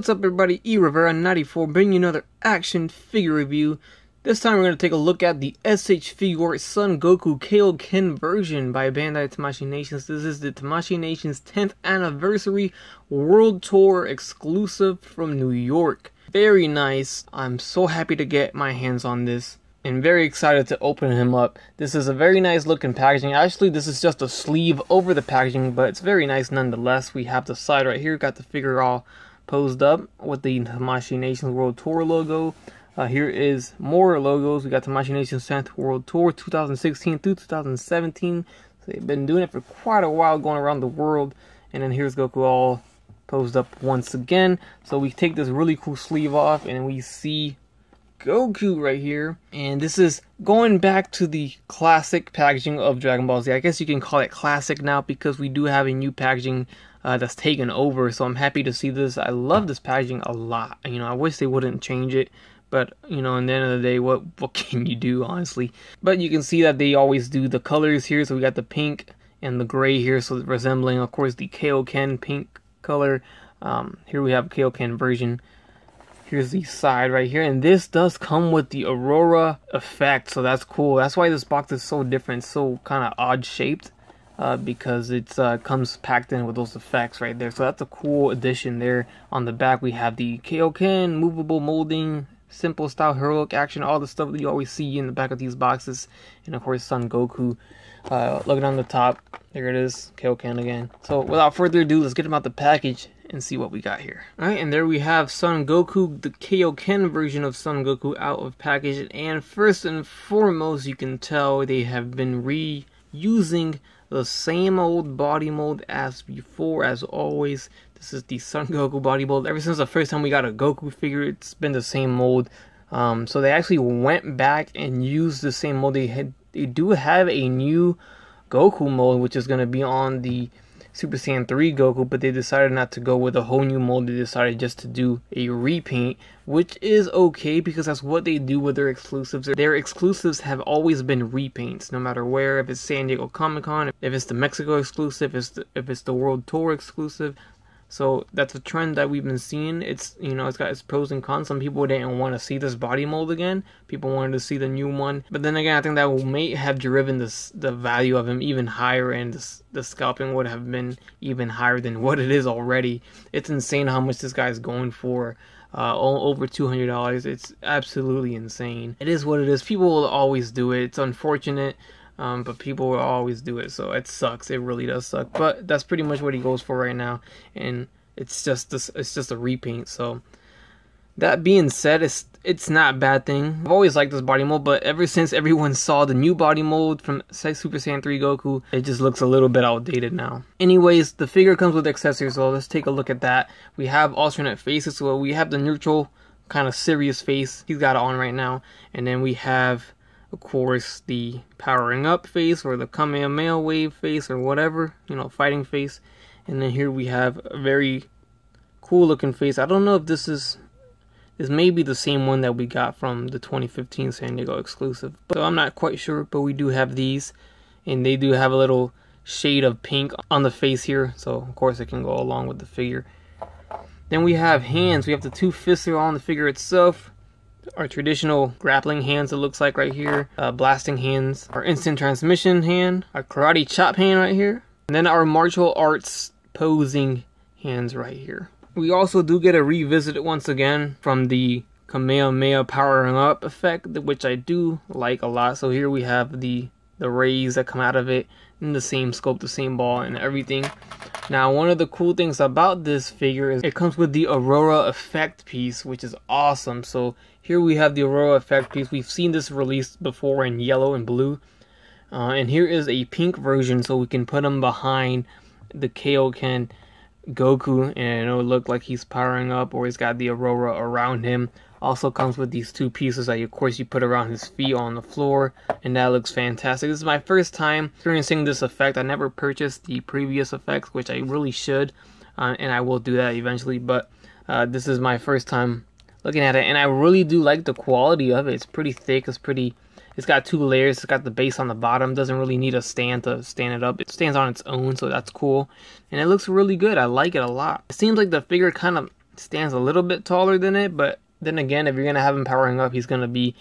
What's up everybody, Rivera94 bringing you another action figure review. This time we're going to take a look at the SH Figuarts Son Goku Kaioken version by Bandai Tamashii Nations. This is the Tamashii Nations 10th anniversary World Tour exclusive from New York. Very nice. I'm so happy to get my hands on this and very excited to open him up. This is a very nice looking packaging. Actually, this is just a sleeve over the packaging, but it's very nice nonetheless. We have the side right here, got the figure all posed up with the Tamashii Nations World Tour logo. Here is more logos. We got Tamashii Nations 10th World Tour 2016 through 2017. So they've been doing it for quite a while, going around the world. And then here's Goku all posed up once again. So we take this really cool sleeve off and we see Goku right here. And this is going back to the classic packaging of Dragon Ball Z. I guess you can call it classic now because we do have a new packaging that's taken over. So I'm happy to see this. I love this packaging a lot. You know, I wish they wouldn't change it. But, you know, in the end of the day, what can you do, honestly? But you can see that they always do the colors here. So we got the pink and the gray here. So resembling, of course, the Kaioken pink color. Here we have Kaioken version. Here's the side right here. And this does come with the Aurora effect. So that's cool. That's why this box is so different. So kind of odd shaped. Because it comes packed in with those effects right there. So that's a cool addition there. On the back, we have the Kaioken movable molding, simple style heroic action, all the stuff that you always see in the back of these boxes. And of course, Son Goku. Looking on the top, there it is, Kaioken again. So without further ado, let's get him out the package and see what we got here. Alright, and there we have Son Goku, the Kaioken version of Son Goku out of package. And first and foremost, you can tell they have been reusing the same old body mold as before, as always. This is the Son Goku body mold. Ever since the first time we got a Goku figure, it's been the same mold. So they actually went back and used the same mold. They do have a new Goku mold, which is going to be on the Super Saiyan 3 Goku, but they decided not to go with a whole new mold. They decided just to do a repaint, which is okay because that's what they do with their exclusives. Their exclusives have always been repaints, no matter where. If it's San Diego Comic-Con, if it's the Mexico exclusive, if it's the World Tour exclusive. So that's a trend that we've been seeing. It's, you know, it's got its pros and cons. Some people didn't want to see this body mold again. People wanted to see the new one. But then again, I think that may have driven the value of him even higher, and the scalping would have been even higher than what it is already. It's insane how much this guy's going for. Over $200. It's absolutely insane. It is what it is. People will always do it. It's unfortunate. But people will always do it, so it sucks. It really does suck. But that's pretty much what he goes for right now, and it's just a repaint. So that being said, it's not a bad thing. I've always liked this body mold, but ever since everyone saw the new body mold from Super Saiyan 3 Goku, it just looks a little bit outdated now. Anyways, the figure comes with accessories, so let's take a look at that. We have alternate faces. So we have the neutral, kind of serious face. He's got it on right now, and then we have, of course, the powering up face, or the Kamehameha wave face, or whatever, you know, fighting face. And then here we have a very cool looking face. I don't know if this may be the same one that we got from the 2015 San Diego exclusive, so I'm not quite sure. But we do have these, and they do have a little shade of pink on the face here, so of course it can go along with the figure. Then we have hands. We have the two fists here on the figure itself. Our traditional grappling hands, it looks like right here. Blasting hands. Our instant transmission hand. Our karate chop hand right here. And then our martial arts posing hands right here. We also do get a revisit once again from the Kamehameha powering up effect, which I do like a lot. So here we have the rays that come out of it in the same scope, the same ball and everything. Now, one of the cool things about this figure is it comes with the Aurora effect piece, which is awesome. So here we have the Aurora effect piece. We've seen this released before in yellow and blue. And here is a pink version, so we can put him behind the Kaioken Goku, and it'll look like he's powering up, or he's got the Aurora around him. Also comes with these two pieces that, of course, you put around his feet on the floor, and that looks fantastic. This is my first time experiencing this effect. I never purchased the previous effects, which I really should, and I will do that eventually. But this is my first time looking at it, and I really do like the quality of it. It's pretty thick. It's got two layers. It's got the base on the bottom. Doesn't really need a stand to stand it up. It stands on its own, so that's cool. And it looks really good. I like it a lot. It seems like the figure kind of stands a little bit taller than it, but then again, if you're going to have him powering up, he's going to be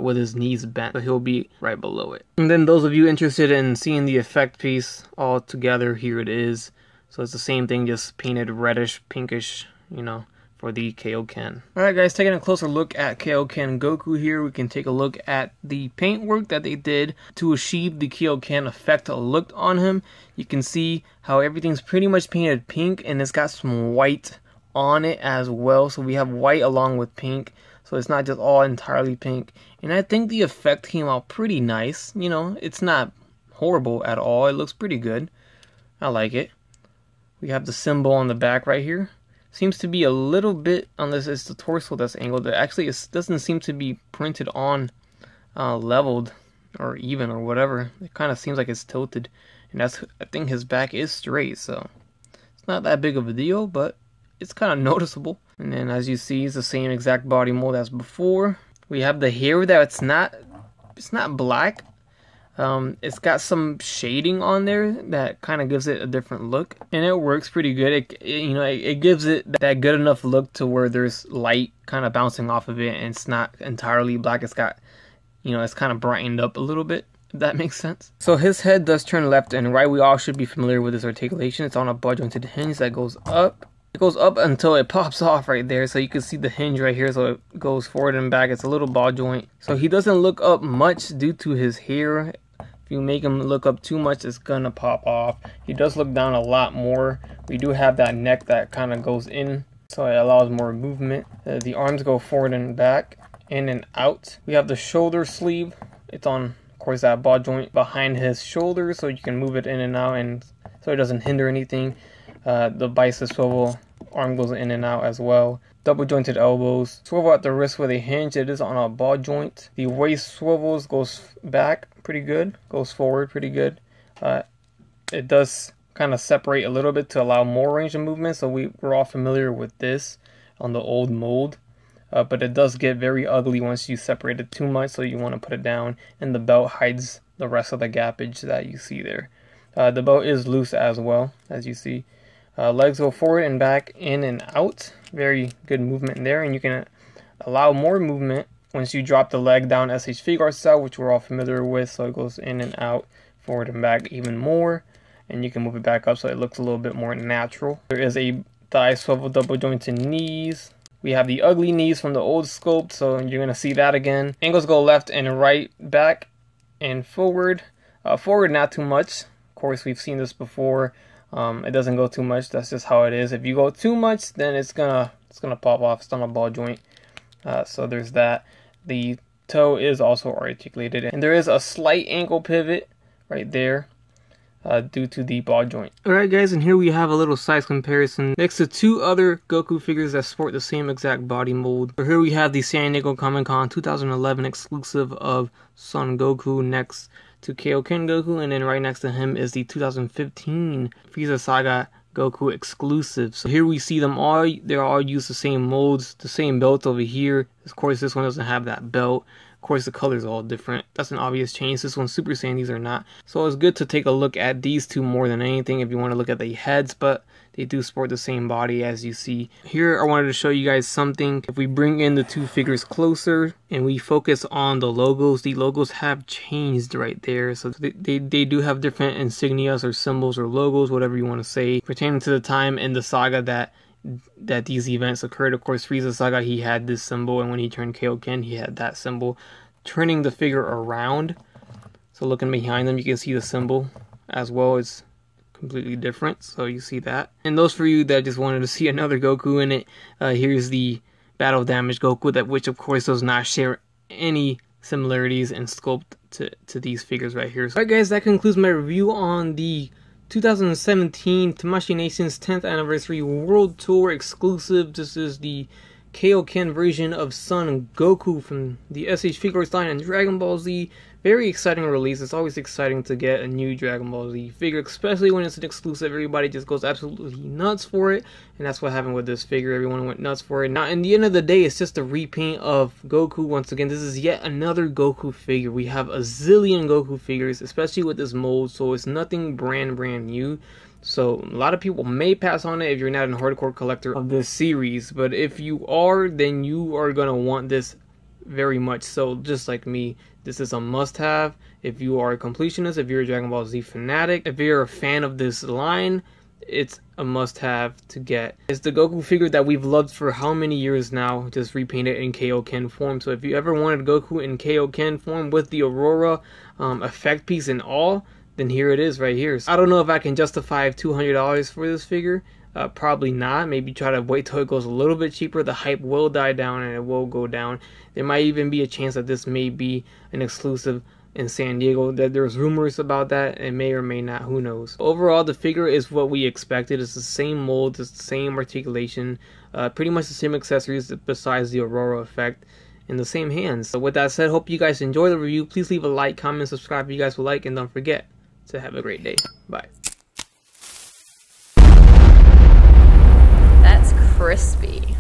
with his knees bent, so he'll be right below it. And then those of you interested in seeing the effect piece all together, here it is. So it's the same thing, just painted reddish, pinkish, you know, for the Kaioken. Alright guys, taking a closer look at Kaioken Goku here, we can take a look at the paintwork that they did to achieve the Kaioken effect look on him. You can see how everything's pretty much painted pink, and it's got some white on it as well. So we have white along with pink, so it's not just all entirely pink. And I think the effect came out pretty nice. You know, it's not horrible at all. It looks pretty good. I like it. We have the symbol on the back right here. Seems to be a little bit, unless it's the torso that's angled. It actually doesn't seem to be printed on leveled or even or whatever. It kind of seems like it's tilted. And I think his back is straight, so it's not that big of a deal, but it's kind of noticeable. And then as you see, it's the same exact body mold as before. We have the hair that it's not black. It's got some shading on there that kind of gives it a different look, and it works pretty good. It gives it that good enough look to where there's light kind of bouncing off of it, and it's not entirely black. It's got, it's kind of brightened up a little bit, if that makes sense. So his head does turn left and right. We all should be familiar with this articulation. It's on a ball jointed hinge that goes up. It goes up until it pops off right there, so you can see the hinge right here, so it goes forward and back. It's a little ball joint, so he doesn't look up much due to his hair. If you make him look up too much, it's gonna pop off. He does look down a lot more. We do have that neck that kind of goes in, so it allows more movement. The arms go forward and back, in and out. We have the shoulder sleeve. It's on, of course, that ball joint behind his shoulder, so you can move it in and out, and so it doesn't hinder anything. The bicep swivel arm goes in and out as well. Double jointed elbows. Swivel at the wrist with a hinge. It is on a ball joint. The waist swivels, goes back pretty good, goes forward pretty good. It does kind of separate a little bit to allow more range of movement, so we're all familiar with this on the old mold. But it does get very ugly once you separate it too much, so you want to put it down, and the belt hides the rest of the gappage that you see there. The belt is loose as well, as you see. Legs go forward and back, in and out. Very good movement there, and you can allow more movement once you drop the leg down SH Figuarts style, which we're all familiar with. So it goes in and out, forward and back even more, and you can move it back up so it looks a little bit more natural. There is a thigh swivel double jointed knees. We have the ugly knees from the old sculpt, so you're going to see that again. Angles go left and right, back and forward. Forward not too much. Of course, we've seen this before. It doesn't go too much. That's just how it is. If you go too much, then it's gonna pop off. It's on a ball joint. So there's that. The toe is also articulated, and there is a slight ankle pivot right there due to the ball joint. Alright guys, and here we have a little size comparison next to two other Goku figures that sport the same exact body mold. So here we have the San Diego Comic-Con 2011 exclusive of Son Goku next to Kaioken Goku, and then right next to him is the 2015 Frieza Saga Goku exclusive. So here we see them all, they all use the same molds, the same belt over here. Of course this one doesn't have that belt. Of course the colors are all different. That's an obvious change. This one's Super Saiyan, these are not. So it's good to take a look at these two more than anything if you want to look at the heads, but they do sport the same body as you see. Here I wanted to show you guys something. If we bring in the two figures closer and we focus on the logos have changed right there. So they do have different insignias or symbols or logos, whatever you want to say, pertaining to the time in the saga that these events occurred. Of course, Frieza Saga, he had this symbol, and when he turned Kaioken, he had that symbol. Turning the figure around, so looking behind them, you can see the symbol as well. It's completely different, so you see that. And those for you that just wanted to see another Goku in it, here's the Battle Damage Goku, which of course does not share any similarities in sculpt to these figures right here. So, alright guys, that concludes my review on the 2017 Tamashii Nations 10th Anniversary World Tour exclusive. This is the Kaioken version of Son Goku from the SH Figuarts line and Dragon Ball Z. very exciting release. It's always exciting to get a new Dragon Ball Z figure, especially when it's an exclusive. Everybody just goes absolutely nuts for it, and that's what happened with this figure. Everyone went nuts for it. Now, in the end of the day, it's just a repaint of Goku once again. This is yet another Goku figure. We have a zillion Goku figures, especially with this mold, so it's nothing brand new. So a lot of people may pass on it if you're not a hardcore collector of this series, but if you are, then you are gonna want this very much so, just like me. This is a must-have if you are a completionist, if you're a Dragon Ball Z fanatic, if you're a fan of this line. It's a must-have to get. It's the Goku figure that we've loved for how many years now, just repainted in Kaioken form. So if you ever wanted Goku in Kaioken form with the Aurora effect piece and all, then here it is right here. So I don't know if I can justify $200 for this figure. Probably not. Maybe try to wait till it goes a little bit cheaper. The hype will die down and it will go down. There might even be a chance that this may be an exclusive in San Diego. That there's rumors about that. It may or may not. Who knows? Overall, the figure is what we expected. It's the same mold. It's the same articulation. Pretty much the same accessories besides the Aurora effect. In the same hands. So with that said, hope you guys enjoy the review. Please leave a like, comment, subscribe if you guys will like, and don't forget to have a great day. Bye. That's crispy.